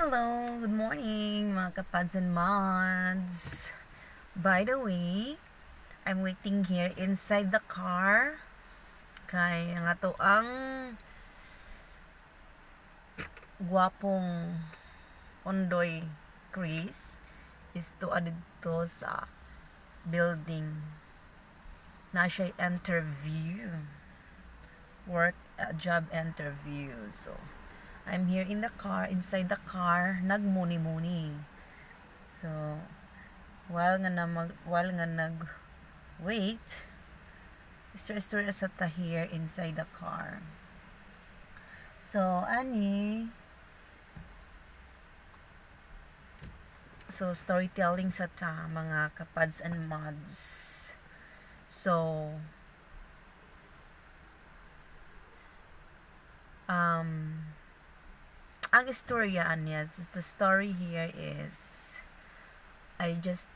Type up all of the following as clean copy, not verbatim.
Hello, good morning mga kapads and mods. By the way, I'm waiting here inside the car kay nga to ang gwapong Ondoy Chris is to adito sa building na siya job interview. So I'm here in the car, inside the car, nagmuni-muni. So, while nga nag-wait, story sa ta here inside the car. So, storytelling sa ta, mga kapads and mods. So, ang istorya niya, the story here is, I just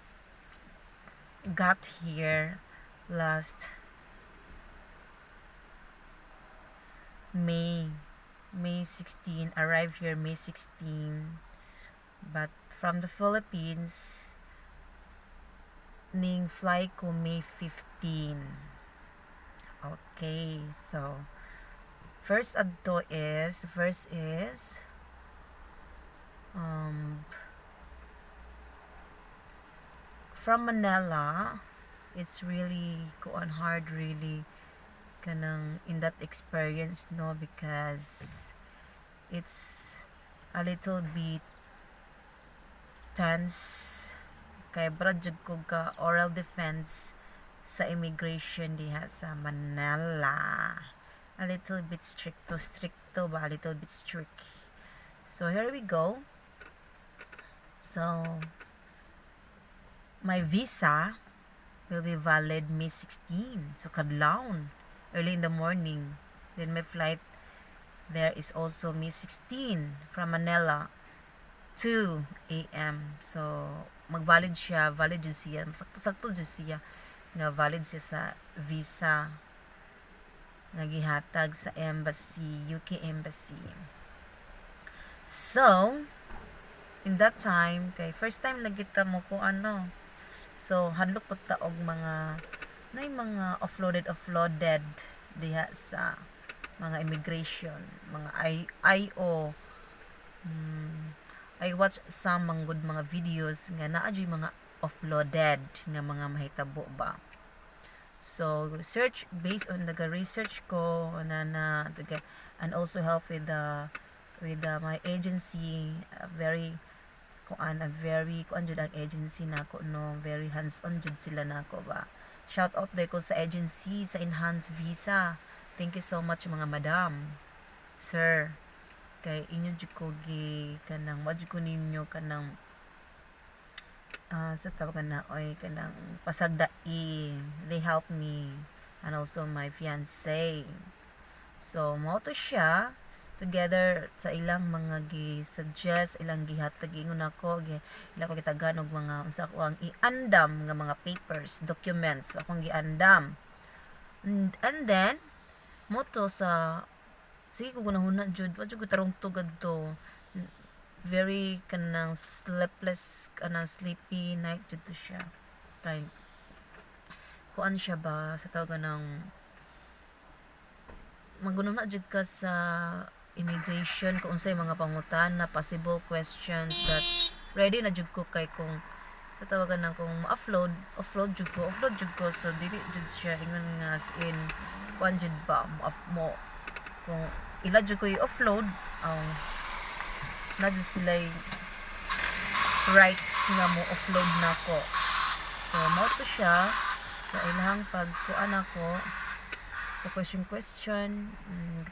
got here last May 16, arrived here May 16, but from the Philippines, ning fly ko May 15. Okay, so first is from Manila. It's really hard really kanang in that experience, no, because it's a little bit tense kay brad jud ko ka oral defense sa immigration diha sa Manila. A little bit stricto ba, a little bit strict. So here we go. So my visa will be valid May 16. So kadlawon, early in the morning. Then my flight there is also May 16 from Manila, 2 a.m. So valid siya sakto jud siya nga valid siya sa visa nga gihatag sa embassy, UK embassy. So in that time, kay first time lagi ta mo ko so hadlok po ta og mga offloaded diha sa mga immigration, mga IO. I watch some mga videos nga naa mga offloaded nga mga mahitabo ba. So research based on the research ko and also help with my agency, very jud ang agency nako, no, very hands on jud sila nako ba. Shout out day ko sa agency sa enhanced visa. Thank you so much mga madam, sir, kay inyo jud ko kanang wad ko ninyo kanang sa tawag na kanang pasagdai. They help me and also my fiancé. So mo to siya together sa ilang mga gi-suggest, ilang gihatag ingon ako, ila ko gitagan og mga unsa ko ang iandam nga mga papers, documents, so akong giandam. And then mo to sa sige ko gunahuna jud, wa jud ko tarong tugad to. Very kanang sleepy night jud to siya. Kay kuan siya ba sa tawag ng magununa jud ka sa immigration kung unsay mga pangutana, possible questions that ready na jud ko kay kung sa tawagan ng kung ma-upload jud ko so dili jud siya ingon nga as in kuan jud ba mo kung ila jud ko i-offload na jud sila rights nga mo offload nako. So mo to siya sa ilang pagkuan ako sa question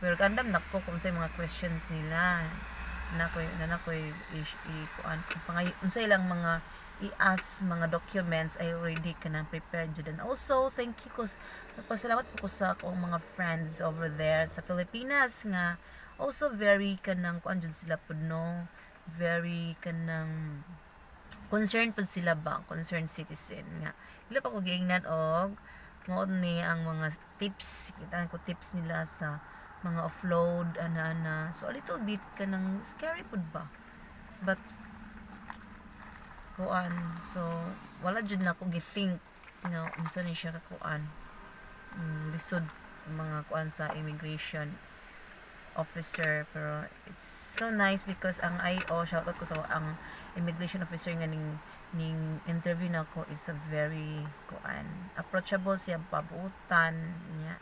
pero gandam nako kung say mga questions nila nakoy kuan unsay lang mga i-ask mga documents I already kanang prepared jud. And also thank you ko nagpasalamat po ko sa akong mga friends over there sa Pilipinas nga also very kanang kuan jud sila pud, no, very kanang concerned pud sila ba, concerned citizen nga ila pa ko giingnan og mo ni ang mga tips, kitaan ko tips nila sa mga offload ana so a little bit kanang scary pud ba but kuan, so wala jud na ko githink nga unsa ni siya ka kuan, lisod mga kuan sa immigration officer. Pero it's so nice because ang IO, shoutout ko sa ang immigration officer nga ning interview nako is a very kuan, approachable siya, pabuutan niya,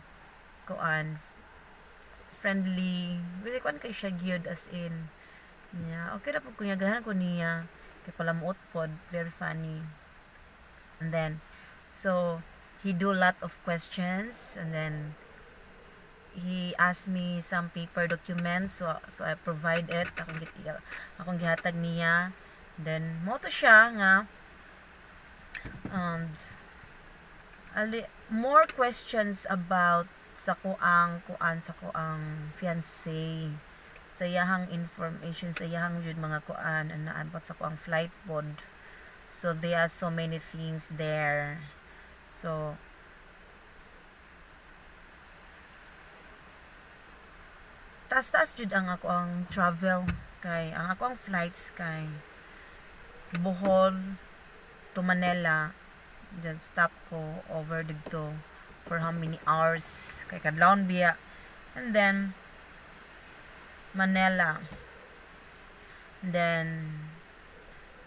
kuan, friendly, really kuan kay siya gyud, as in niya okay ra pud ko niya, ganahan ko niya kay palamuot pod, very funny. And then so he do lot of questions, and then he asked me some paper documents, so I provide it, akong gihatag niya. Then mo to siya nga more questions about sa kuang kuan, sa kuang fiancé, sa iyahang information, sa iyahang yun mga kuan ana about sa kuang flight pod. So there are so many things there. So taas-taas jud ang ako ang travel, kay ang ako ang flights kay Bohol to Manila. Then stop ko over dito for how many hours, kay kadlawon biya. And then Manila, and then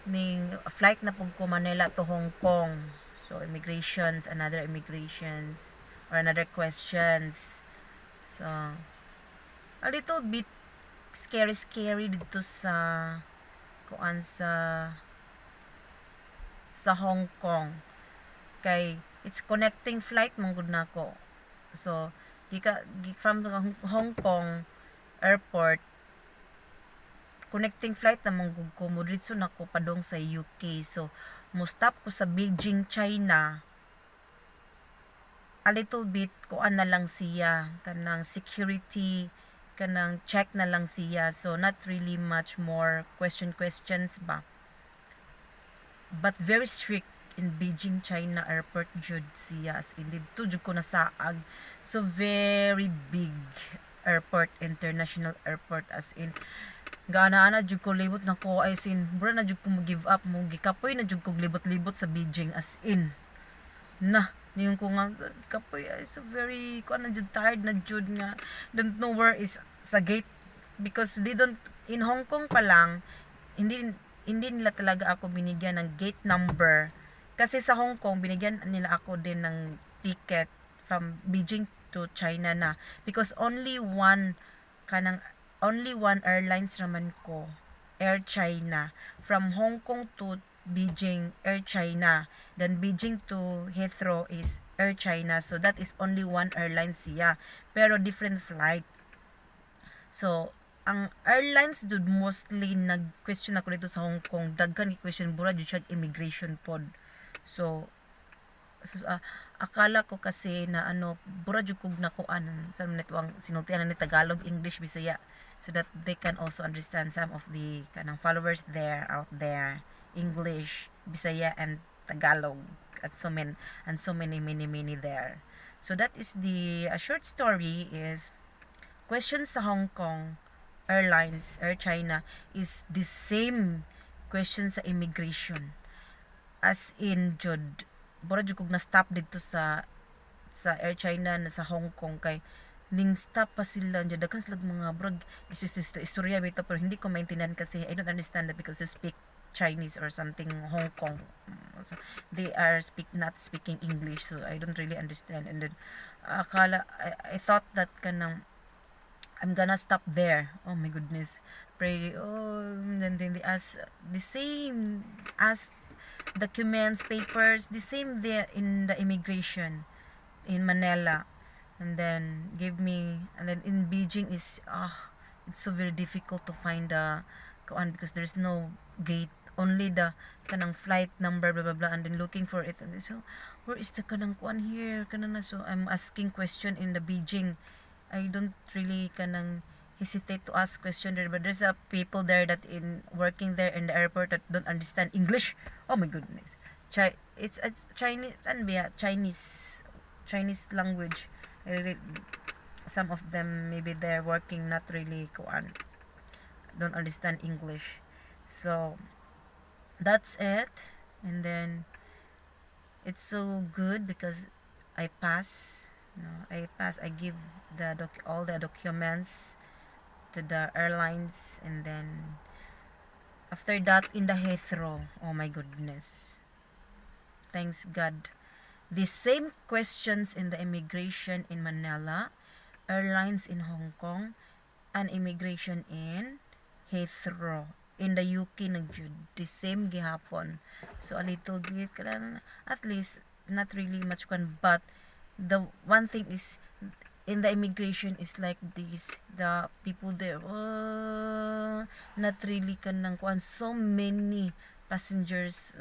ning flight na pug ko Manila to Hong Kong. So immigrations, another immigrations or another questions. So a little bit scary dito sa kuan, sa Hong Kong, kay it's connecting flight man gud nako. So from Hong Kong airport, connecting flight naman gud ko, mo diretso nako padong sa UK. So mo stop ko sa Beijing, China. A little bit kuan na lang siya, kanang security, kanang check na lang siya. So not really much more questions ba, but very strict in Beijing, China airport jud siya, as in dito jud ko nasaag. So very big airport, international airport, as in gaana jud ko libot na ko, as in bro na jud ko mo give up, mo gikapoy na jud ko libot-libot sa Beijing, as in na niyon ko nga kapoy, ay so very ko na jud, tired na jud nga don't know where is sa gate, because they don't, in Hong Kong pa lang hindi nila talaga ako binigyan ng gate number, kasi sa Hong Kong binigyan nila ako din ng ticket from Beijing to China na, because only one airlines naman ko, Air China, from Hong Kong to Beijing, Air China, then Beijing to Heathrow is Air China. So that is only one airline siya, pero different flight. So ang airlines dud mostly nag-question ako dito sa Hong Kong, daghan ni question bura jud siya immigration pod. So akala ko kasi na bura jud kog nakuan sa netwang sinultian ni Tagalog, English, Bisaya, so that they can also understand some of the kanang followers there out there, English, Bisaya, and Tagalog, at so many there. So that is the short story is questions sa Hong Kong Airlines, Air China is the same question sa immigration, as in jud bora jud kog na stop dito sa Air China na sa Hong Kong, kay ning stop pa sila jud, daghan sila mga brog istorya bitaw, pero hindi ko maintindihan kasi I don't understand that, because they speak Chinese or something, Hong Kong, so they are not speaking English, so I don't really understand. And then I thought that kanang I'm gonna stop there. Oh my goodness. Pray. Oh, and then they ask the same as documents, papers, the same there in the immigration in Manila. And then and then in Beijing is it's so very difficult to find the because there's no gate, only the kanang flight number, blah blah blah, and then looking for it, and then, so where is the kanang kuan here kanang na. So I'm asking question in the Beijing. I don't really kanang hesitate to ask question there, but there's people there that working there in the airport that don't understand English. Oh my goodness. It's Chinese, Chinese language. Some of them maybe they're working not really don't understand English. So that's it. And then it's so good because I pass. I pass. I give all the documents to the airlines, and then after that in the Heathrow. Oh my goodness. Thanks God. The same questions in the immigration in Manila, airlines in Hong Kong, and immigration in Heathrow. In the UK nagyud the same gihapon. So a little bit at least not really much kan, but the one thing is in the immigration is like this, the people there not really kanang kuan, so many passengers,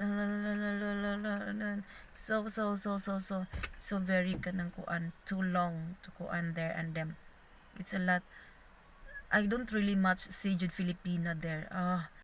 so very kanang kuan, too long to kuan there, and then it's a lot. I don't really much see Jud Filipina there.